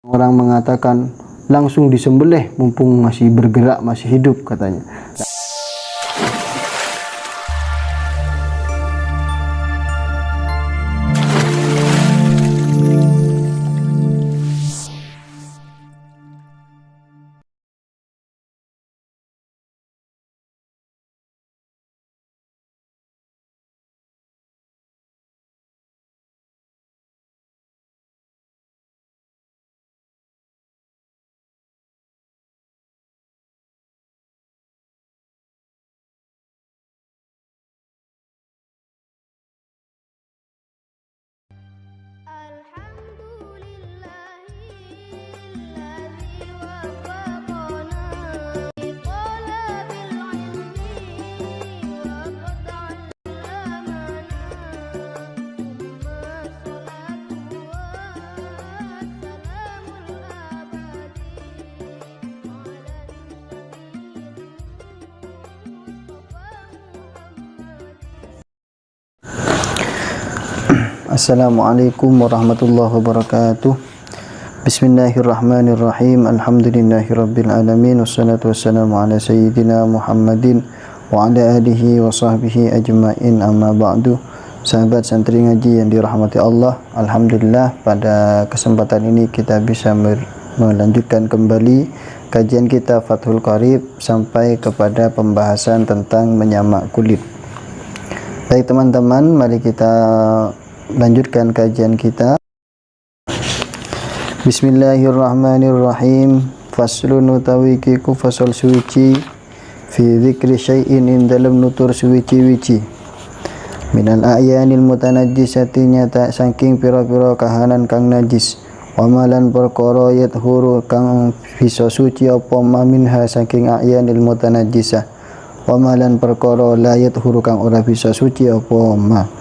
Orang mengatakan langsung disembelih mumpung masih bergerak, masih hidup katanya. Assalamualaikum warahmatullahi wabarakatuh. Bismillahirrahmanirrahim. Alhamdulillahirabbil alamin. Wassalatu wassalamu ala sayyidina Muhammadin wa ala alihi wa sahbihi ajmain. Amma ba'du. Sahabat santri ngaji yang dirahmati Allah, alhamdulillah pada kesempatan ini kita bisa melanjutkan kembali kajian kita Fathul Qarib sampai kepada pembahasan tentang menyamak kulit. Baik teman-teman, mari kita lanjutkan kajian kita. Bismillahirrahmanirrahim. Faslun utawi kiku fasal suci fi dzikri syai'in in dalam nutur suci-wici minal a'yanil mutanajjisati nyata saking pira-pira kahanan kang najis wa malan perkara yathuru kang bisa suci apa minha saking a'yanil mutanajjisah wa malan perkara la yathuru kang ora bisa suci apa ma.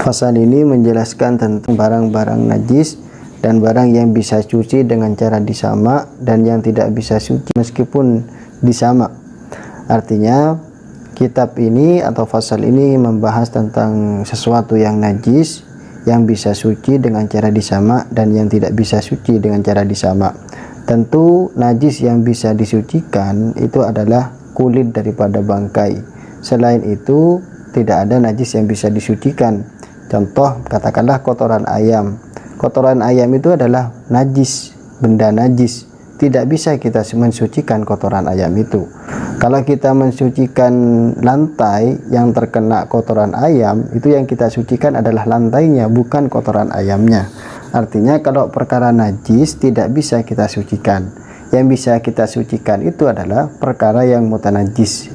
Pasal ini menjelaskan tentang barang-barang najis dan barang yang bisa suci dengan cara disamak dan yang tidak bisa suci meskipun disamak. Artinya kitab ini atau pasal ini membahas tentang sesuatu yang najis yang bisa suci dengan cara disamak dan yang tidak bisa suci dengan cara disamak. Tentu najis yang bisa disucikan itu adalah kulit daripada bangkai. Selain itu tidak ada najis yang bisa disucikan. Contoh katakanlah kotoran ayam. Kotoran ayam itu adalah najis, benda najis. Tidak bisa kita mensucikan kotoran ayam itu. Kalau kita mensucikan lantai yang terkena kotoran ayam, itu yang kita sucikan adalah lantainya, bukan kotoran ayamnya. Artinya kalau perkara najis tidak bisa kita sucikan. Yang bisa kita sucikan itu adalah perkara yang mutanajis.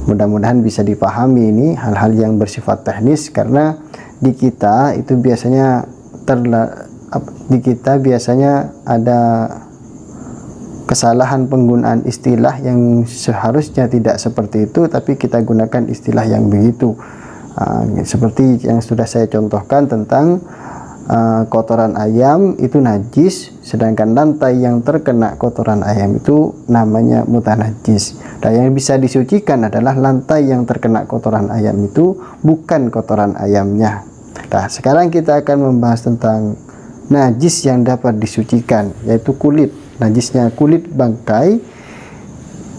Mudah-mudahan bisa dipahami ini hal-hal yang bersifat teknis, karena di kita itu biasanya ada kesalahan penggunaan istilah yang seharusnya tidak seperti itu, tapi kita gunakan istilah yang begitu. Seperti yang sudah saya contohkan tentang kotoran ayam itu najis, sedangkan lantai yang terkena kotoran ayam itu namanya mutanajis. Dan yang bisa disucikan adalah lantai yang terkena kotoran ayam itu, bukan kotoran ayamnya. Nah, sekarang kita akan membahas tentang najis yang dapat disucikan, yaitu kulit. Najisnya kulit bangkai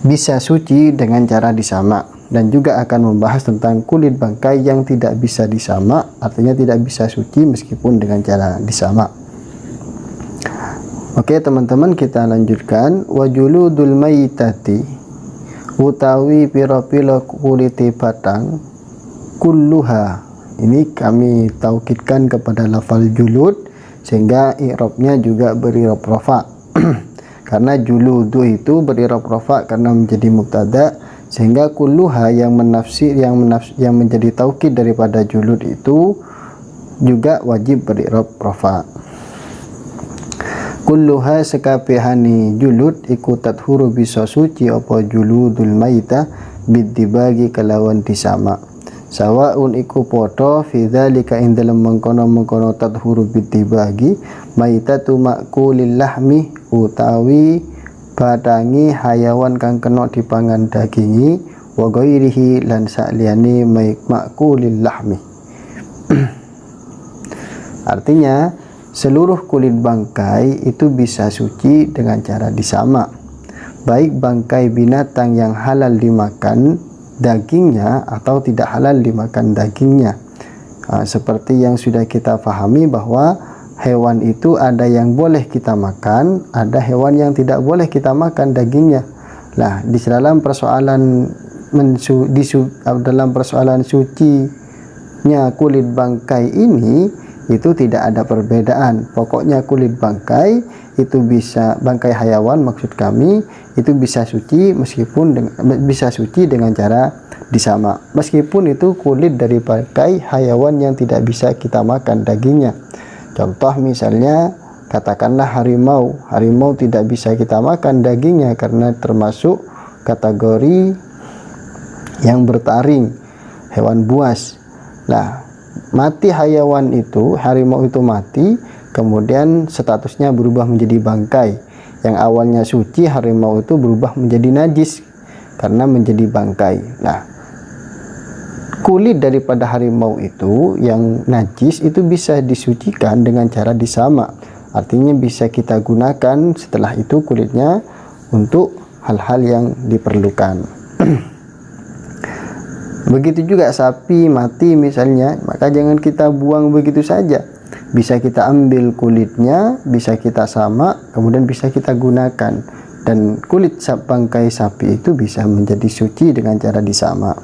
bisa suci dengan cara disamak, dan juga akan membahas tentang kulit bangkai yang tidak bisa disamak, artinya tidak bisa suci meskipun dengan cara disamak. Oke teman-teman, kita lanjutkan. Wajuludul mayitati utawi pira-pira kuliti batang kulluha. Ini kami taukidkan kepada lafal julud sehingga i'rabnya juga beri rafa. Karena juludu itu beri rafa karena menjadi mubtada, sehingga kulluha yang menjadi taukid daripada julud itu juga wajib beri rafa. Kulluha sekabehane julud iku tathuru bisa suci apa juludul maita bidibagi kelawan disama. Sawaun iku podo fi dzalika ing dalem mengkono-mengkono tathuru bidibagi maitatu makulil lahmi utawi badangi hayawan kang kena dipangan dagingi wa ghairihi lan sakliyane makulil lahmi. Artinya seluruh kulit bangkai itu bisa suci dengan cara disamak, baik bangkai binatang yang halal dimakan dagingnya atau tidak halal dimakan dagingnya. Seperti yang sudah kita pahami bahwa hewan itu ada yang boleh kita makan, ada hewan yang tidak boleh kita makan dagingnya. Nah, di dalam persoalan sucinya kulit bangkai ini itu tidak ada perbedaan. Pokoknya kulit bangkai itu bisa, bangkai hayawan maksud kami, itu bisa suci bisa suci dengan cara disamak. Meskipun itu kulit dari bangkai hayawan yang tidak bisa kita makan dagingnya. Contoh misalnya katakanlah harimau. Harimau tidak bisa kita makan dagingnya karena termasuk kategori yang bertaring, hewan buas. Nah, mati hayawan itu, harimau itu mati, kemudian statusnya berubah menjadi bangkai. Yang awalnya suci, harimau itu berubah menjadi najis karena menjadi bangkai. Nah, kulit daripada harimau itu yang najis itu bisa disucikan dengan cara disamak. Artinya bisa kita gunakan setelah itu kulitnya untuk hal-hal yang diperlukan. Begitu juga sapi mati misalnya, maka jangan kita buang begitu saja. Bisa kita ambil kulitnya, bisa kita samak, kemudian bisa kita gunakan. Dan kulit bangkai sapi itu bisa menjadi suci dengan cara disamak.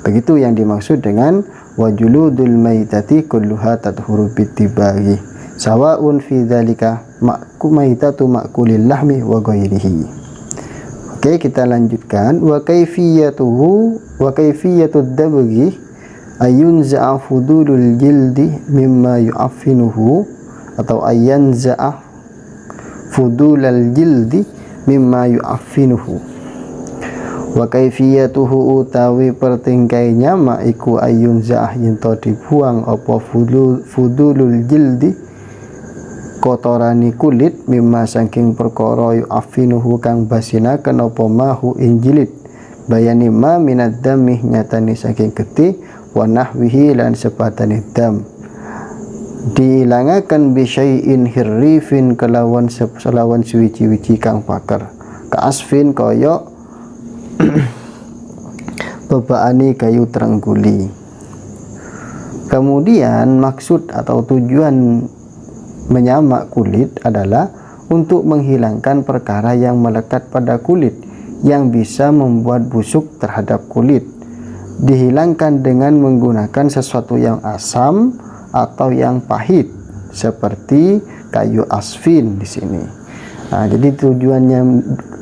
Begitu yang dimaksud dengan wajuludul maitati kulluha tathuru bittibai sawaun fi dzalika maitatu makulil lahmi wa ghairihi. Oke, kita lanjutkan. Wa kayfiyatud dabghi ayunza'a fudulul jildi mimma yu'affinuhu, atau ayanza'a fudulal jildi mimma yu'affinuhu. Wa kayfiyatuhu utawi pertingkainya maiku ayunza'ah yento dibuang apa fudulul jildi kotorani kulit mimma saking perkara yu'affinuhu kang basinaken apa mahu injilit bayani ma minad damih nyatani saking getih wa nahwihi lan sepatane dam diilangaken bi syai'in hirrifin kelawan suwici-wici kang pakar ka asfin kaya bebaani kayu terengguli. Kemudian maksud atau tujuan menyamak kulit adalah untuk menghilangkan perkara yang melekat pada kulit yang bisa membuat busuk terhadap kulit. Dihilangkan dengan menggunakan sesuatu yang asam atau yang pahit seperti kayu asfin di sini. Nah, jadi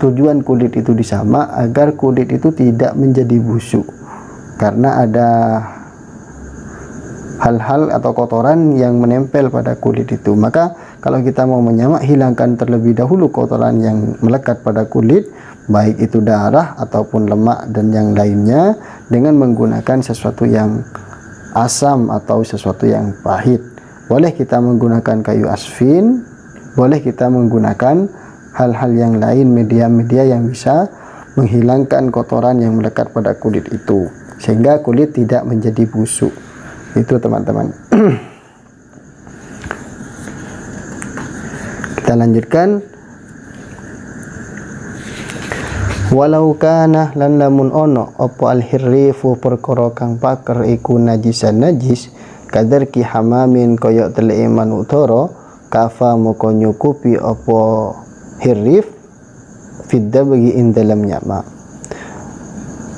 tujuan kulit itu disamak agar kulit itu tidak menjadi busuk karena ada hal-hal atau kotoran yang menempel pada kulit itu. Maka kalau kita mau menyamak, hilangkan terlebih dahulu kotoran yang melekat pada kulit, baik itu darah ataupun lemak dan yang lainnya, dengan menggunakan sesuatu yang asam atau sesuatu yang pahit. Boleh kita menggunakan kayu asfin, boleh kita menggunakan hal-hal yang lain, media-media yang bisa menghilangkan kotoran yang melekat pada kulit itu sehingga kulit tidak menjadi busuk. Itu teman-teman. Kita lanjutkan. Walau kana lan lamun ono apa al-hirrifu perkara kang paker iku najisan najis kadarki hamamin kaya teleke manutara kafa moko nyukupi apa hirrif fidda bagi in dalam nyamak.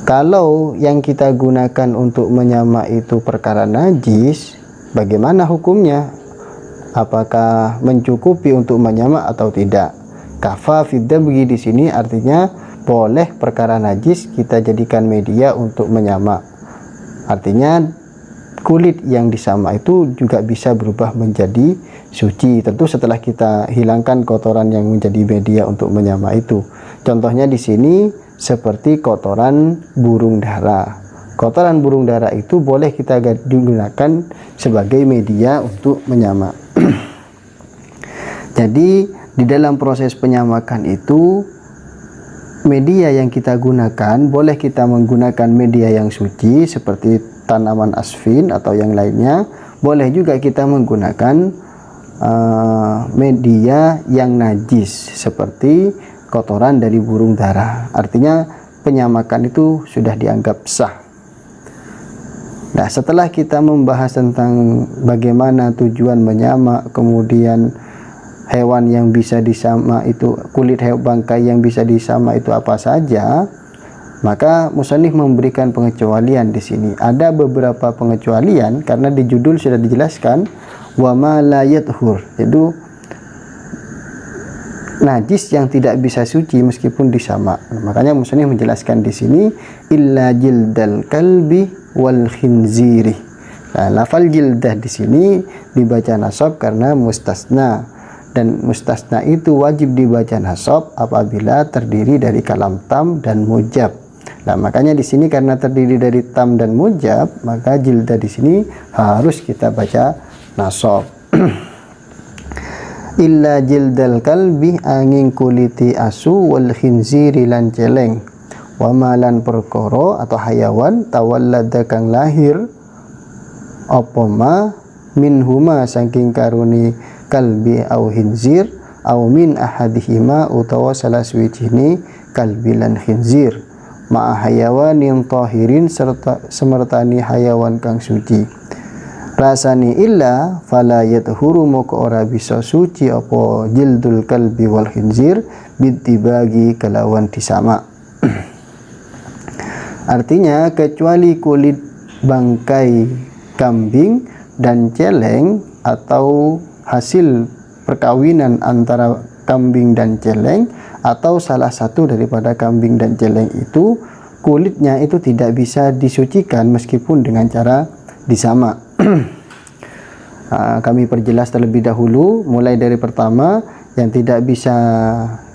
Kalau yang kita gunakan untuk menyamak itu perkara najis, bagaimana hukumnya? Apakah mencukupi untuk menyamak atau tidak? Kafa fidda bagi di sini artinya boleh perkara najis kita jadikan media untuk menyamak. Artinya kulit yang disamak itu juga bisa berubah menjadi suci, tentu setelah kita hilangkan kotoran yang menjadi media untuk menyamak itu. Contohnya di sini seperti kotoran burung dara. Kotoran burung dara itu boleh kita digunakan sebagai media untuk menyamak. Jadi di dalam proses penyamakan itu media yang kita gunakan boleh kita menggunakan media yang suci seperti tanaman asfin atau yang lainnya, Boleh juga kita menggunakan media yang najis seperti kotoran dari burung dara. Artinya penyamakan itu sudah dianggap sah. Nah, setelah kita membahas tentang bagaimana tujuan menyamak, kemudian hewan yang bisa disamak itu, kulit bangkai yang bisa disamak itu apa saja, maka musannif memberikan pengecualian di sini. Ada beberapa pengecualian karena di judul sudah dijelaskan wa ma la yathur, yaitu najis yang tidak bisa suci meskipun disamak. Makanya musannif menjelaskan di sini illa jildal kalbi wal khinziri. Nah, lafal jildah di sini dibaca nasab karena mustasna, dan mustasna itu wajib dibaca nasab apabila terdiri dari kalam tam dan mujab. Nah, makanya di sini karena terdiri dari tam dan mujab, maka jildah di sini harus kita baca nasab. Illa jildal kalbi angin kuliti asu wal khinziri lan celeng wa malan perkoro atau hayawan tawallada kang lahir apa ma minhuma saking karuni kalbi au khinzir au min ahadihima utawa salah suwijine kalbi lan khinzir ma hayawanin tahirin serta semertani hayawan kang suci. Rasani illa fala yathuru moko ora bisa suci apa jildul kalbi wal khinzir bitibagi kelawan disama. Artinya kecuali kulit bangkai kambing dan celeng atau hasil perkawinan antara kambing dan celeng atau salah satu daripada kambing dan celeng itu, kulitnya itu tidak bisa disucikan meskipun dengan cara disama. Kami perjelas terlebih dahulu, mulai dari pertama yang tidak bisa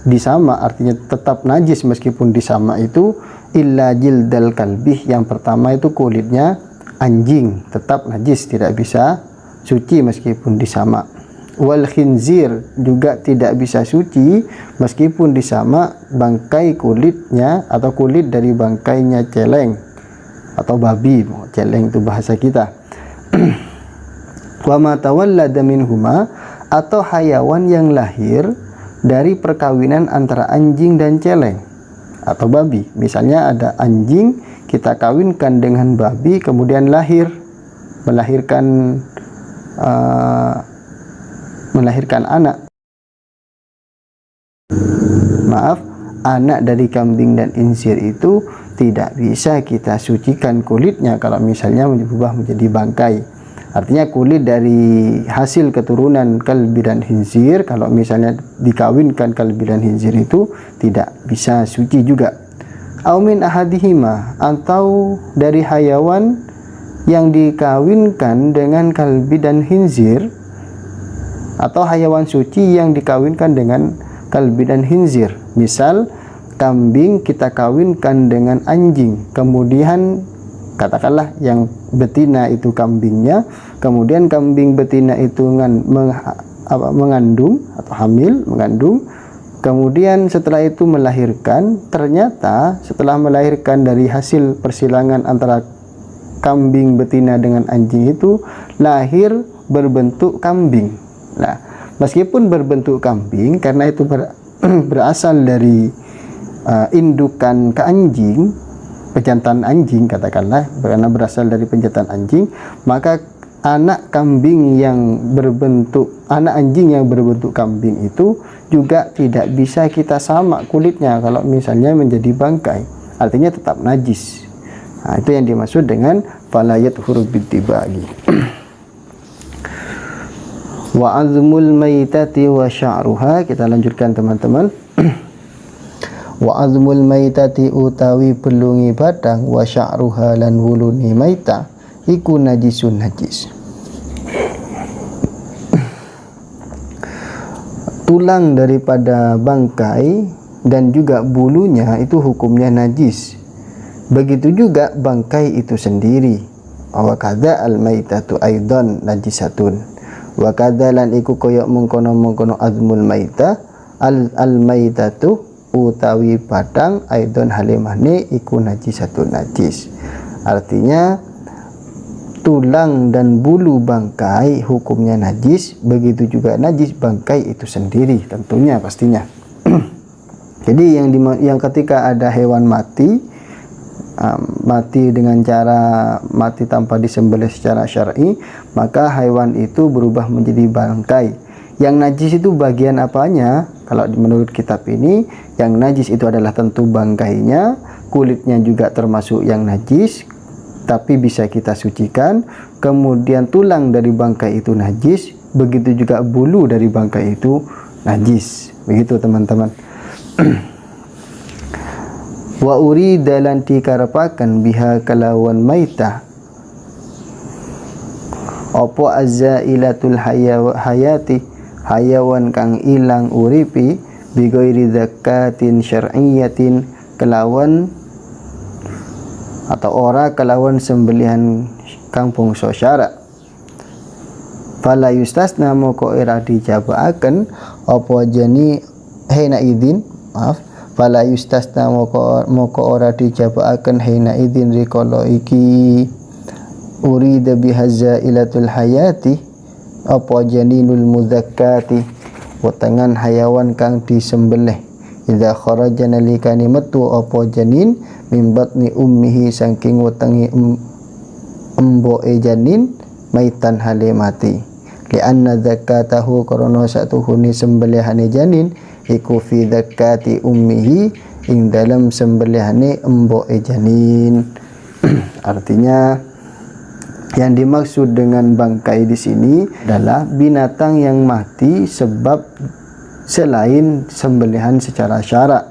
disama artinya tetap najis meskipun disama itu illa jildal kalbih. Yang pertama itu kulitnya anjing tetap najis, tidak bisa suci meskipun disama. Wal khinzir juga tidak bisa suci meskipun disama bangkai kulitnya atau kulit dari bangkainya celeng atau babi. Celeng itu bahasa kita. Wa ma tawallada minhuma atau hayawan yang lahir dari perkawinan antara anjing dan celeng atau babi. Misalnya ada anjing kita kawinkan dengan babi kemudian melahirkan anak. Anak dari kambing dan insir itu tidak bisa kita sucikan kulitnya kalau misalnya berubah menjadi bangkai. Artinya kulit dari hasil keturunan kalbi dan khinzir kalau misalnya dikawinkan kalbi dan khinzir itu tidak bisa suci juga. Au min ahadihima atau dari hayawan yang dikawinkan dengan kalbi dan khinzir atau hayawan suci yang dikawinkan dengan kalbi dan khinzir. Misal kambing kita kawinkan dengan anjing, kemudian katakanlah yang betina itu kambingnya, kemudian kambing betina itu mengandung atau mengandung, kemudian setelah itu melahirkan. Ternyata setelah melahirkan dari hasil persilangan antara kambing betina dengan anjing itu lahir berbentuk kambing. Nah, meskipun berbentuk kambing karena itu berasal dari indukan ke anjing, pejantan anjing katakanlah, karena berasal dari pejantan anjing, maka anak anjing yang berbentuk kambing itu juga tidak bisa kita samak kulitnya kalau misalnya menjadi bangkai, artinya tetap najis. Nah, itu yang dimaksud dengan falayat huruf bitibagi. Wa azmul maitati wa sya'ruha, kita lanjutkan teman-teman. Wa azmul maitati utawi pelungi badang wa sya'ruha lan wuluni maita iku najisun najis. Tulang daripada bangkai dan juga bulunya itu hukumnya najis. Begitu juga bangkai itu sendiri. Wa kadza al maitatu aidan najisatun. Wa kadza lan iku koyok mengkono-mengkono azmul maita al maitatu utawi badang aidon halimane iku najisatun najis. Artinya tulang dan bulu bangkai hukumnya najis, begitu juga najis bangkai itu sendiri tentunya pastinya. Jadi yang ketika ada hewan mati, mati dengan cara mati tanpa disembelih secara syar'i, maka hewan itu berubah menjadi bangkai. Yang najis itu bagian apanya? Kalau menurut kitab ini, yang najis itu adalah tentu bangkainya, kulitnya juga termasuk yang najis, tapi bisa kita sucikan. Kemudian tulang dari bangkai itu najis, begitu juga bulu dari bangkai itu najis. Begitu teman-teman. Wa urida lan dikarepaken biha kalawan maitah apa azzailatul hayati, hayawan kang ilang uripi, bi ghairi zakatin syar'iyyatin, kelawan atau ora kelawan sembelihan kang bangsa syara. Fala yustasna moko ira dijabaaken apa jani hena idin, fala yustasna moko ora dijabaaken hena idin rikala iki urida bihazailatul hayati apa janinul mudzakkati, wetengan hayawan kang disembelih. Idza kharaja nalikani metu apa janin min batni ummihi saking wetengi emboke janin maitan hale mati. Li anna zakatahu karana satuhune sembelihane janin iku fi zakati ummihi ing dalam sembelihane emboke janin. Artinya yang dimaksud dengan bangkai di sini adalah binatang yang mati sebab selain sembelihan secara syara.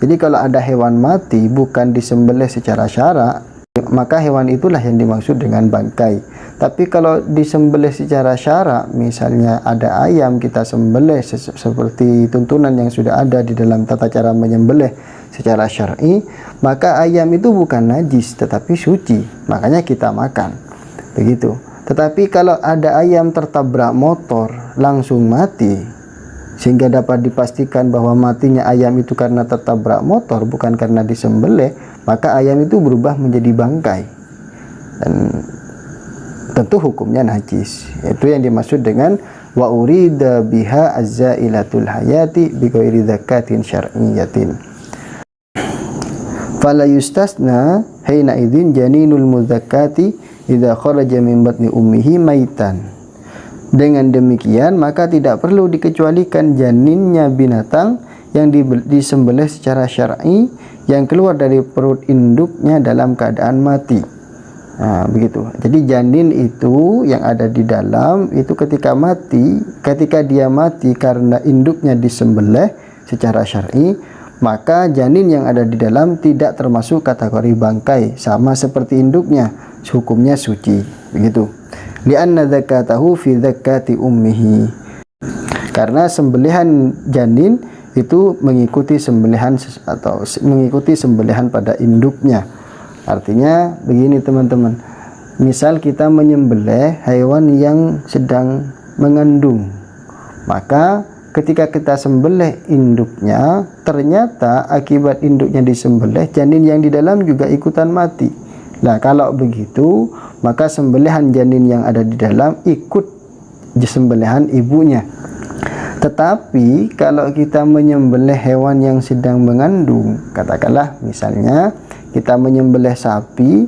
Jadi kalau ada hewan mati bukan disembelih secara syara, maka hewan itulah yang dimaksud dengan bangkai. Tapi kalau disembelih secara syara, misalnya ada ayam kita sembelih seperti tuntunan yang sudah ada di dalam tata cara menyembelih secara syar'i, maka ayam itu bukan najis tetapi suci, makanya kita makan. Begitu. Tetapi kalau ada ayam tertabrak motor langsung mati, sehingga dapat dipastikan bahwa matinya ayam itu karena tertabrak motor bukan karena disembelih, maka ayam itu berubah menjadi bangkai dan tentu hukumnya najis. Itu yang dimaksud dengan wa urida biha azzailatul hayati bi ghairi zakatin syar'iyyatin. Fala yustasna hina idzin janinul mudzakkati idza kharaja min batni ummihi maitan. Dengan demikian maka tidak perlu dikecualikan janinnya binatang yang disembelih secara syar'i yang keluar dari perut induknya dalam keadaan mati. Nah, begitu. Jadi janin itu yang ada di dalam itu ketika dia mati karena induknya disembelih secara syar'i, maka janin yang ada di dalam tidak termasuk kategori bangkai, sama seperti induknya, hukumnya suci. Begitu. Li'anna zakatahu fi zakati ummihi. Karena sembelihan janin itu mengikuti sembelihan pada induknya. Artinya begini teman-teman, misal kita menyembelih hewan yang sedang mengandung, maka ketika kita sembelih induknya, ternyata akibat induknya disembelih, janin yang di dalam juga ikutan mati. Nah, kalau begitu, maka sembelihan janin yang ada di dalam ikut sembelihan ibunya. Tetapi kalau kita menyembelih hewan yang sedang mengandung, katakanlah misalnya kita menyembelih sapi,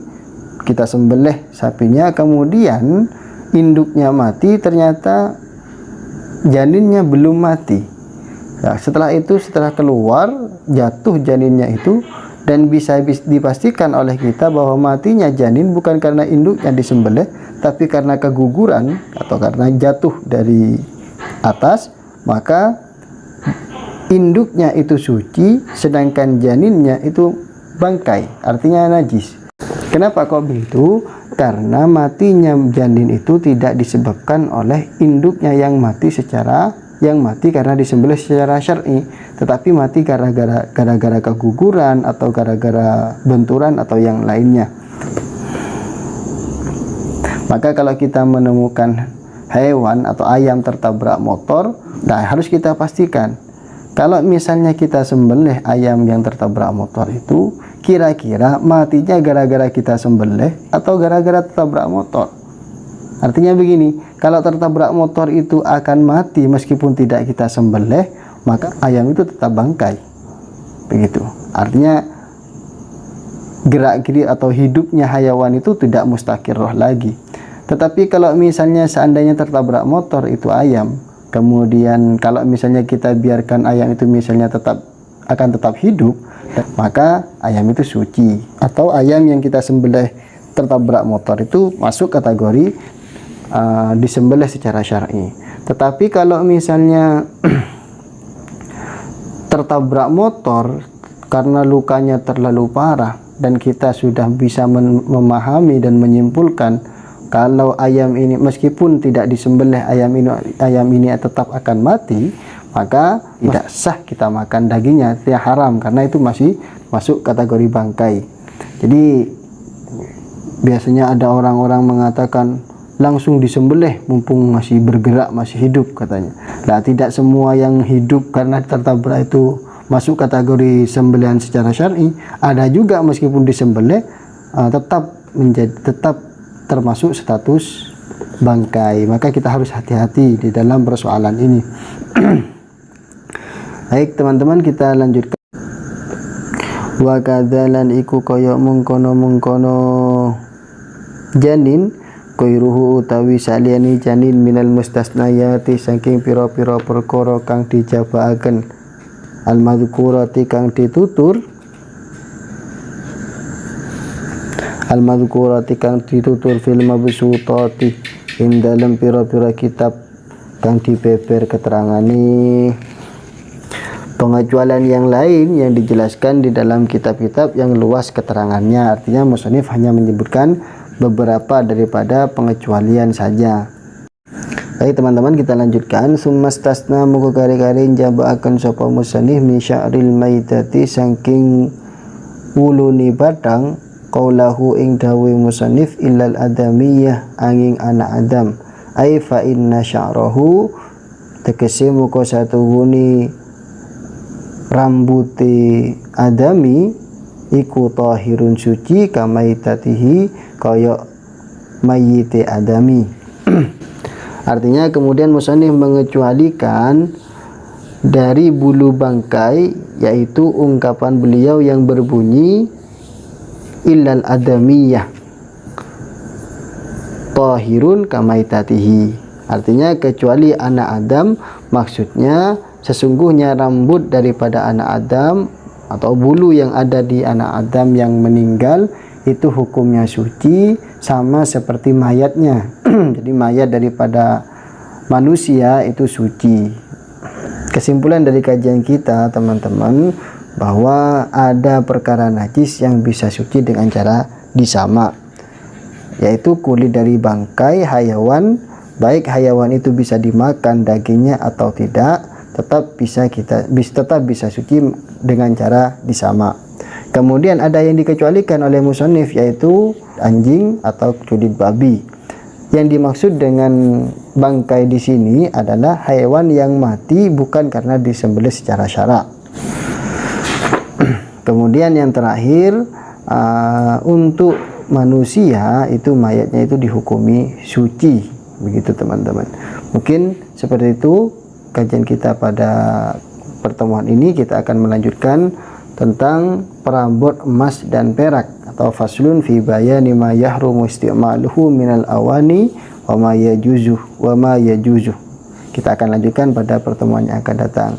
kita sembelih sapinya, kemudian induknya mati, ternyata janinnya belum mati. Nah, setelah keluar, jatuh janinnya itu, dan bisa dipastikan oleh kita bahwa matinya janin bukan karena induknya disembelih, tapi karena keguguran atau karena jatuh dari atas, maka induknya itu suci, sedangkan janinnya itu bangkai, artinya najis. Kenapa kok begitu? Karena matinya janin itu tidak disebabkan oleh induknya yang mati karena disembelih secara syar'i, tetapi mati gara-gara keguguran atau gara-gara benturan atau yang lainnya. Maka kalau kita menemukan hewan atau ayam tertabrak motor, nah harus kita pastikan kalau misalnya kita sembelih ayam yang tertabrak motor itu, kira-kira matinya gara-gara kita sembelih atau gara-gara tertabrak motor. Artinya begini, kalau tertabrak motor itu akan mati meskipun tidak kita sembelih, maka ayam itu tetap bangkai. Begitu. Artinya gerak-gerik atau hidupnya hayawan itu tidak mustaqirrah lagi. Tetapi kalau misalnya seandainya tertabrak motor itu ayam, kemudian kalau misalnya kita biarkan ayam itu misalnya akan tetap hidup, maka ayam itu suci. Atau ayam yang kita sembelih tertabrak motor itu masuk kategori disembelih secara syar'i. Tetapi kalau misalnya tertabrak motor karena lukanya terlalu parah dan kita sudah bisa memahami dan menyimpulkan kalau ayam ini meskipun tidak disembelih ayam ini tetap akan mati, maka tidak sah kita makan dagingnya, tidak haram karena itu masih masuk kategori bangkai. Jadi biasanya ada orang-orang mengatakan langsung disembelih mumpung masih bergerak, masih hidup katanya. Nah, tidak semua yang hidup karena tertabrak itu masuk kategori sembelihan secara syar'i. Ada juga meskipun disembelih tetap termasuk status bangkai. Maka kita harus hati-hati di dalam persoalan ini. Baik teman-teman, kita lanjutkan. Wa kadzalan iku kaya mungkono janin kairuhu utawi saliyane janin minal mustasnayati saking pira-pira perkara kang dijabaaken al madhkurati kang ditutur fil mabsutati ing dalem pira-pira kitab kang dibeber keterangane. Pengecualian yang lain yang dijelaskan di dalam kitab-kitab yang luas keterangannya. Artinya musannif hanya menyebutkan beberapa daripada pengecualian saja. Baik teman-teman, kita lanjutkan. Summastasna muga kari-kari njabaaken sapa musannif min sya'ril maitati saking wulune batang qaulahu ing dawe musannif illal adamiyah angin anak adam ai fa inna sya'rahu tegese muga satuhune rambuti adami iku tahirun suci kamaitatihi kaya mayite adami. Artinya kemudian musannif mengecualikan dari bulu bangkai, yaitu ungkapan beliau yang berbunyi illal adamiyah tahirun kamaitatihi. Artinya kecuali anak Adam, maksudnya sesungguhnya rambut daripada anak Adam atau bulu yang ada di anak Adam yang meninggal itu hukumnya suci sama seperti mayatnya. Jadi mayat daripada manusia itu suci. Kesimpulan dari kajian kita teman-teman, bahwa ada perkara najis yang bisa suci dengan cara disamak, yaitu kulit dari bangkai hayawan, baik hayawan itu bisa dimakan dagingnya atau tidak, tetap bisa suci dengan cara disamak. Kemudian ada yang dikecualikan oleh musannif, yaitu anjing atau kulit babi. Yang dimaksud dengan bangkai di sini adalah hewan yang mati bukan karena disembelih secara syara'. Kemudian yang terakhir, untuk manusia itu mayatnya itu dihukumi suci, begitu teman-teman. Mungkin seperti itu kajian kita pada pertemuan ini. Kita akan melanjutkan tentang perabot emas dan perak, atau faslun fi bayani ma yahrumu isti'maluhu minal awani wa ma yajuzu. Kita akan lanjutkan pada pertemuan yang akan datang.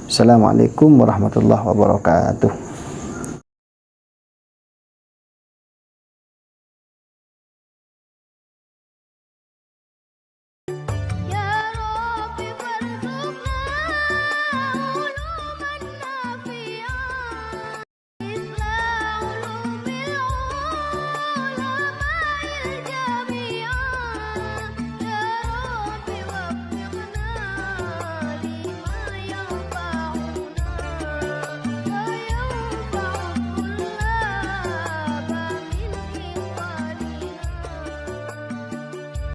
Assalamualaikum warahmatullahi wabarakatuh.